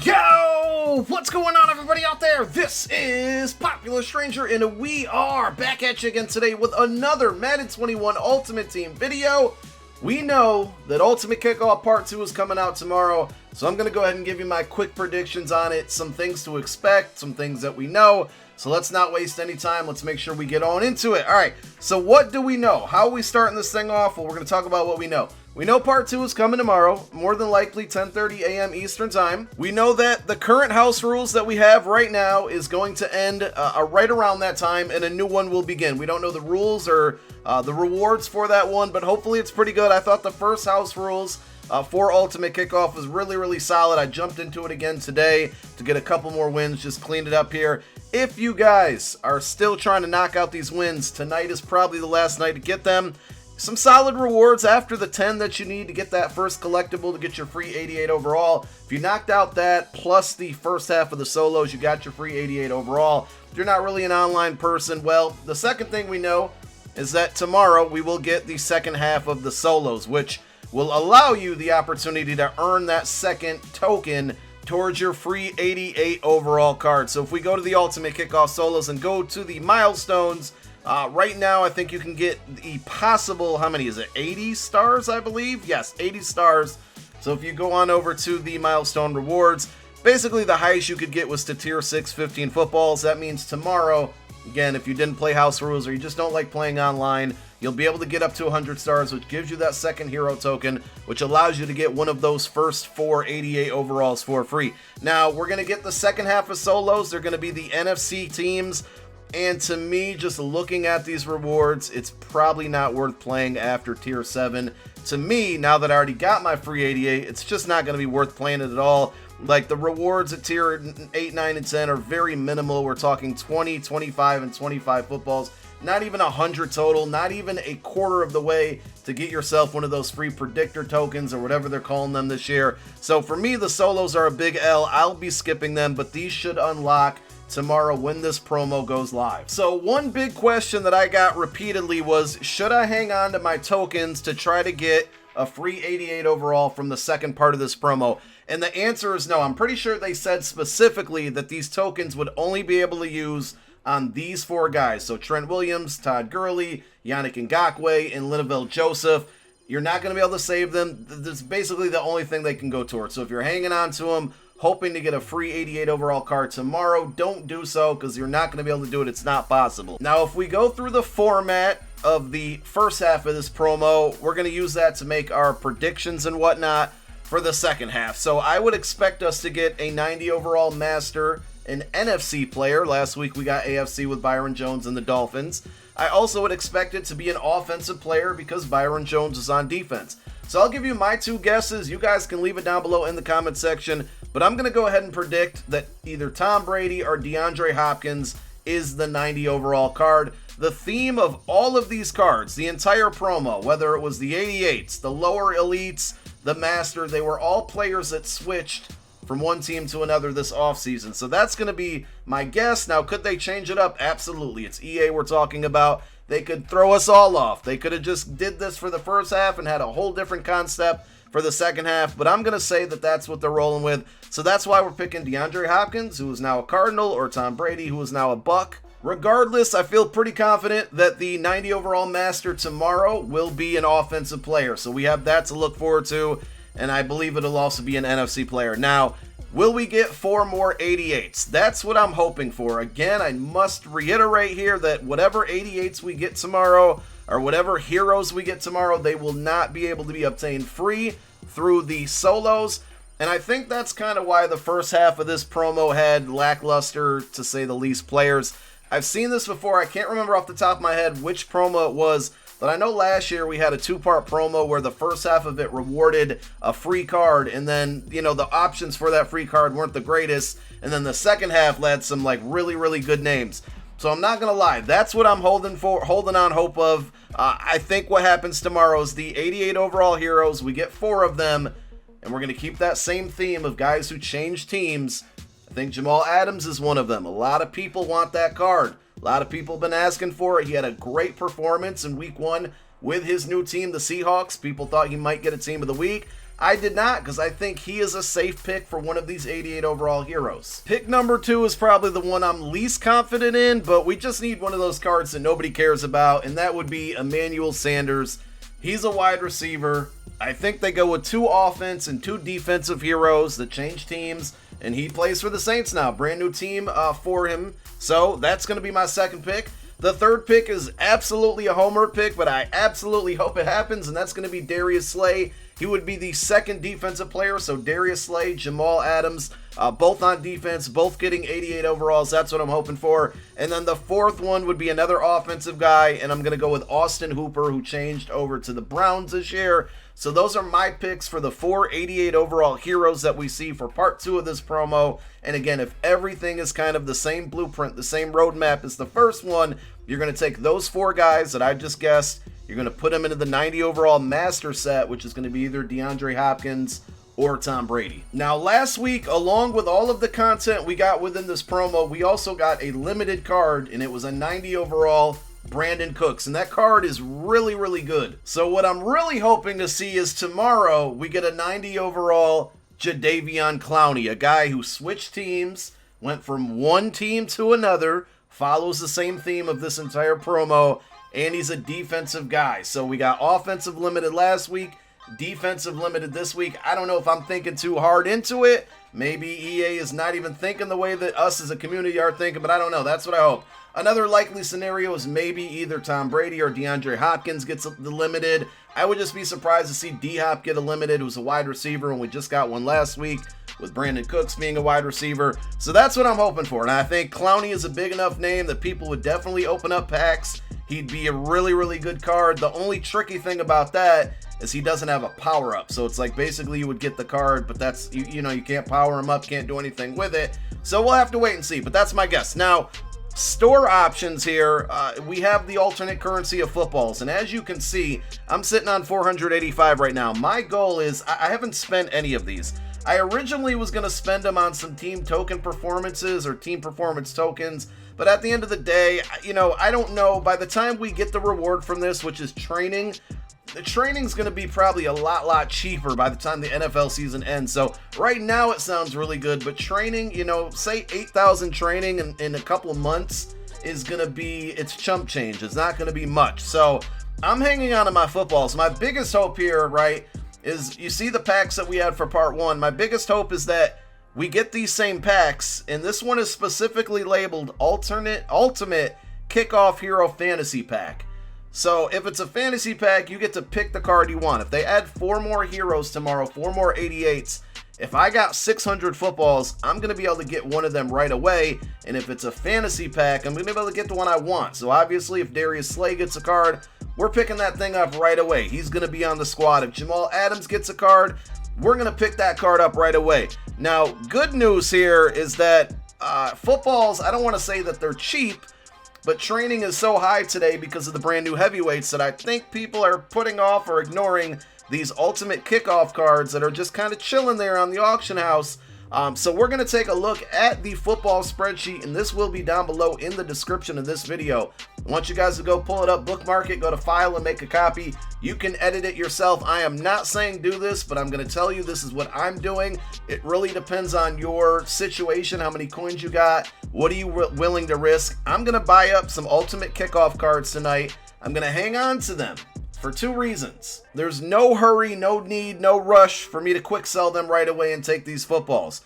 Yo! What's going on, everybody out there? This is Popular Stranger, and we are back at you again today with another Madden 21 Ultimate Team video. We know that Ultimate Kickoff Part 2 is coming out tomorrow, so I'm going to go ahead and give you my quick predictions on it, some things to expect, some things that we know. So let's not waste any time. Let's make sure we get on into it. All right, so what do we know? How are we starting this thing off? Well, we're going to talk about what we know. We know Part 2 is coming tomorrow, more than likely 10:30 a.m. Eastern Time. We know that the current house rules that we have right now is going to end right around that time, and a new one will begin. We don't know the rules or the rewards for that one, but hopefully it's pretty good. I thought the first house rules for Ultimate Kickoff was really solid. I jumped into it again today to get a couple more wins, just cleaned it up here. If you guys are still trying to knock out these wins, tonight is probably the last night to get them. Some solid rewards after the 10 that you need to get that first collectible to get your free 88 overall. If you knocked out that plus the first half of the solos, you got your free 88 overall. If you're not really an online person, well, the second thing we know is that tomorrow we will get the second half of the solos, which will allow you the opportunity to earn that second token towards your free 88 overall card. So if we go to the Ultimate Kickoff solos and go to the milestones, right now I think you can get the possible, how many is it, 80 stars I believe? Yes, 80 stars. So if you go on over to the milestone rewards, basically the highest you could get was to tier 6 15 footballs. That means tomorrow, again, if you didn't play house rules or you just don't like playing online, you'll be able to get up to 100 stars, which gives you that second hero token, which allows you to get one of those first 4 88 overalls for free. Now, we're going to get the second half of solos. They're going to be the NFC teams. And to me, just looking at these rewards, it's probably not worth playing after tier 7. To me, now that I already got my free 88, it's just not going to be worth playing it at all. Like, the rewards at tier 8, 9, and 10 are very minimal. We're talking 20, 25, and 25 footballs. Not even 100 total, not even a quarter of the way to get yourself one of those free predictor tokens or whatever they're calling them this year. So for me, the solos are a big L. I'll be skipping them, but these should unlock tomorrow when this promo goes live. So one big question that I got repeatedly was, should I hang on to my tokens to try to get a free 88 overall from the second part of this promo? And the answer is no. I'm pretty sure they said specifically that these tokens would only be able to use on these 4 guys. So Trent Williams, Todd Gurley, Yannick Ngakoue, and Linval Joseph. You're not going to be able to save them. That's basically the only thing they can go towards. So if you're hanging on to them, hoping to get a free 88 overall card tomorrow, don't do so, because you're not going to be able to do it. It's not possible. Now, if we go through the format of the first half of this promo, we're going to use that to make our predictions and whatnot for the second half. So I would expect us to get a 90 overall master, an NFC player. Last week we got AFC with Byron Jones and the Dolphins. I also would expect it to be an offensive player because Byron Jones is on defense. So I'll give you my 2 guesses. You guys can leave it down below in the comment section. But I'm going to go ahead and predict that either Tom Brady or DeAndre Hopkins is the 90 overall card. The theme of all of these cards, the entire promo, whether it was the 88s, the lower elites, the master, they were all players that switched from one team to another this offseason. So that's going to be my guess. Now, could they change it up? Absolutely. It's EA we're talking about. They could throw us all off. They could have just did this for the first half and had a whole different concept for the second half, but I'm going to say that that's what they're rolling with. So that's why we're picking DeAndre Hopkins, who is now a Cardinal, or Tom Brady, who is now a Buck. Regardless, I feel pretty confident that the 90 overall master tomorrow will be an offensive player. So we have that to look forward to, and I believe it'll also be an NFC player. Now, will we get 4 more 88s? That's what I'm hoping for. Again, I must reiterate here that whatever 88s we get tomorrow, or whatever heroes we get tomorrow, they will not be able to be obtained free through the solos. And I think that's kind of why the first half of this promo had lackluster, to say the least, players. I've seen this before. I can't remember off the top of my head which promo it was, but I know last year we had a 2-part promo where the first half of it rewarded a free card, and then, you know, the options for that free card weren't the greatest, and then the second half led some like really good names. So I'm not going to lie. That's what I'm holding on hope of. I think what happens tomorrow is the 88 overall heroes, we get 4 of them, and we're going to keep that same theme of guys who change teams. I think Jamal Adams is one of them. A lot of people want that card. A lot of people have been asking for it. He had a great performance in week 1 with his new team, the Seahawks. People thought he might get a team of the week. I did not, because I think he is a safe pick for one of these 88 overall heroes. Pick number 2 is probably the one I'm least confident in, but we just need one of those cards that nobody cares about, and that would be Emmanuel Sanders. He's a wide receiver. I think they go with 2 offense and 2 defensive heroes that change teams, and he plays for the Saints now. Brand new team for him, so that's going to be my second pick. The third pick is absolutely a homer pick, but I absolutely hope it happens, and that's going to be Darius Slay. He would be the second defensive player, so Darius Slay, Jamal Adams, both on defense, both getting 88 overalls. That's what I'm hoping for. And then the fourth one would be another offensive guy, and I'm going to go with Austin Hooper, who changed over to the Browns this year. So those are my picks for the 4 88 overall heroes that we see for part 2 of this promo. And again, if everything is kind of the same blueprint, the same roadmap as the first one, you're going to take those 4 guys that I just guessed, you're going to put them into the 90 overall master set, which is going to be either DeAndre Hopkins or Tom Brady. Now, last week, along with all of the content we got within this promo, we also got a limited card, and it was a 90 overall Brandon Cooks, and that card is really, really good. So what I'm really hoping to see is tomorrow we get a 90 overall Jadeveon Clowney, a guy who switched teams, went from one team to another, follows the same theme of this entire promo, and he's a defensive guy. So we got offensive limited last week, defensive limited this week. I don't know if I'm thinking too hard into it. Maybe EA is not even thinking the way that us as a community are thinking, but I don't know. That's what I hope. Another likely scenario is maybe either Tom Brady or DeAndre Hopkins gets the limited. I would just be surprised to see D-Hop get a limited, who's a wide receiver, and we just got one last week with Brandon Cooks being a wide receiver. So that's what I'm hoping for, and I think Clowney is a big enough name that people would definitely open up packs. He'd be a really, really good card. The only tricky thing about that is he doesn't have a power-up. So it's like basically you would get the card, but that's, you know, you can't power him up, can't do anything with it. So we'll have to wait and see, but that's my guess. Now, store options here, we have the alternate currency of footballs, and as you can see, I'm sitting on 485 right now. My goal is, I haven't spent any of these. I originally was going to spend them on some team token performances or team performance tokens, but at the end of the day, you know, I don't know. By the time we get the reward from this, which is training, the training's going to be probably a lot cheaper by the time the NFL season ends. So right now it sounds really good, but training, you know, say 8,000 training in a couple of months is going to be, it's chump change. It's not going to be much. So I'm hanging on to my footballs. My biggest hope here, right, is you see the packs that we had for part 1. My biggest hope is that we get these same packs, and this one is specifically labeled Ultimate Kickoff Hero Fantasy Pack. So if it's a fantasy pack, you get to pick the card you want. If they add 4 more heroes tomorrow, 4 more 88s, if I got 600 footballs, I'm going to be able to get one of them right away. And if it's a fantasy pack, I'm going to be able to get the one I want. So obviously if Darius Slay gets a card, we're picking that thing up right away. He's going to be on the squad. If Jamal Adams gets a card, we're going to pick that card up right away. Now, good news here is that footballs, I don't want to say that they're cheap, but training is so high today because of the brand new heavyweights that I think people are putting off or ignoring these ultimate kickoff cards that are just kind of chilling there on the auction house. So we're going to take a look at the football spreadsheet, and this will be down below in the description of this video. I want you guys to go pull it up, bookmark it, go to file and make a copy. You can edit it yourself. I am not saying do this, but I'm going to tell you this is what I'm doing. It really depends on your situation, how many coins you got, what are you willing to risk. I'm going to buy up some ultimate kickoff cards tonight. I'm going to hang on to them for 2 reasons. There's no hurry, no need, no rush for me to quick sell them right away and take these footballs.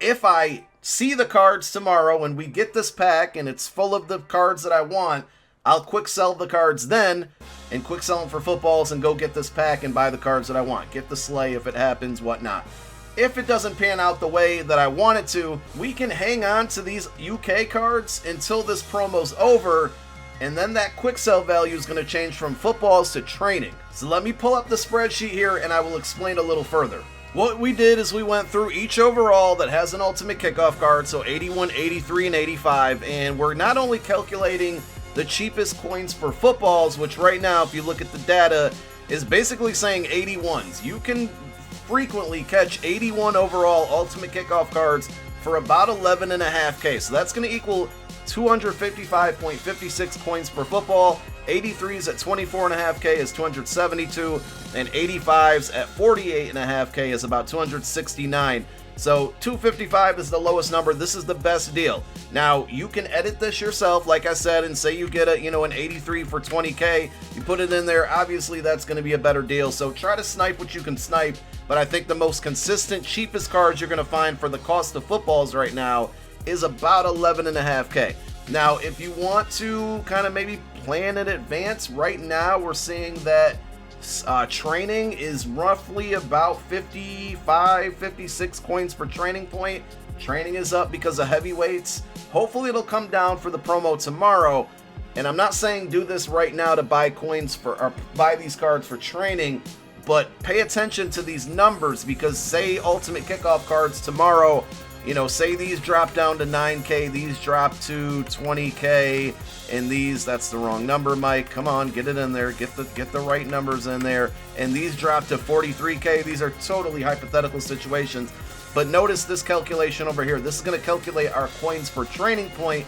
If I see the cards tomorrow and we get this pack and it's full of the cards that I want, I'll quick sell the cards then and quick sell them for footballs and go get this pack and buy the cards that I want. Get the Slay if it happens, whatnot. If it doesn't pan out the way that I want it to, we can hang on to these UK cards until this promo's over, and then that quick sell value is going to change from footballs to training. So let me pull up the spreadsheet here and I will explain a little further. What we did is we went through each overall that has an ultimate kickoff card, so 81, 83, and 85, and we're not only calculating the cheapest coins for footballs, which right now, if you look at the data, is basically saying 81s. You can frequently catch 81 overall ultimate kickoff cards for about 11.5K. So that's going to equal 255.56 points per football. 83s at 24.5K is 272, and 85s at 48.5K is about 269. So 255 is the lowest number. This is the best deal. Now you can edit this yourself, like I said, and say you get a an 83 for 20K. You put it in there. Obviously, that's going to be a better deal. So try to snipe what you can snipe. But I think the most consistent, cheapest cards you're going to find for the cost of footballs right now is about 11.5K. Now, if you want to kind of maybe plan in advance, right now we're seeing that training is roughly about 55, 56 coins per training point. Training is up because of heavyweights. Hopefully it'll come down for the promo tomorrow. And I'm not saying do this right now to buy coins for or buy these cards for training, but pay attention to these numbers, because say Ultimate Kickoff cards tomorrow, say these drop down to 9K, these drop to 20K, and these, that's the wrong number, Mike. Come on, get it in there, get the right numbers in there. And these drop to 43K. These are totally hypothetical situations. But notice this calculation over here. This is going to calculate our coins per training point,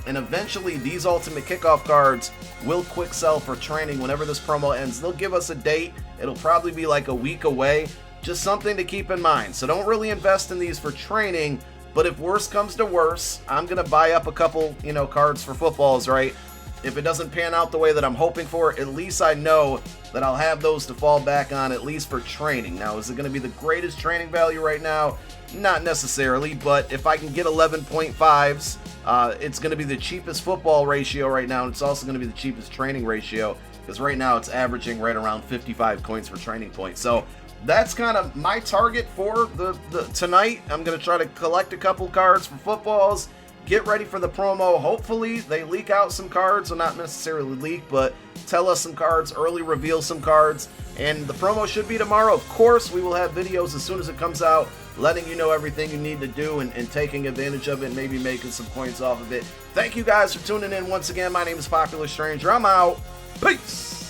and eventually these Ultimate Kickoff cards will quick sell for training whenever this promo ends. They'll give us a date. It'll probably be like a week away. Just something to keep in mind. So don't really invest in these for training, but if worse comes to worse, I'm going to buy up a couple, cards for footballs, right? If it doesn't pan out the way that I'm hoping for, at least I know that I'll have those to fall back on, at least for training. Now, is it going to be the greatest training value right now? Not necessarily, but if I can get 11.5s, it's going to be the cheapest football ratio right now, and it's also going to be the cheapest training ratio, because right now it's averaging right around 55 coins per training point. So that's kind of my target for the tonight. I'm going to try to collect a couple cards for footballs, get ready for the promo. Hopefully they leak out some cards, or not necessarily leak, but tell us some cards, early reveal some cards, and the promo should be tomorrow. Of course, we will have videos as soon as it comes out, letting you know everything you need to do and taking advantage of it, maybe making some points off of it. Thank you guys for tuning in once again. My name is Popular Stranger. I'm out. Peace.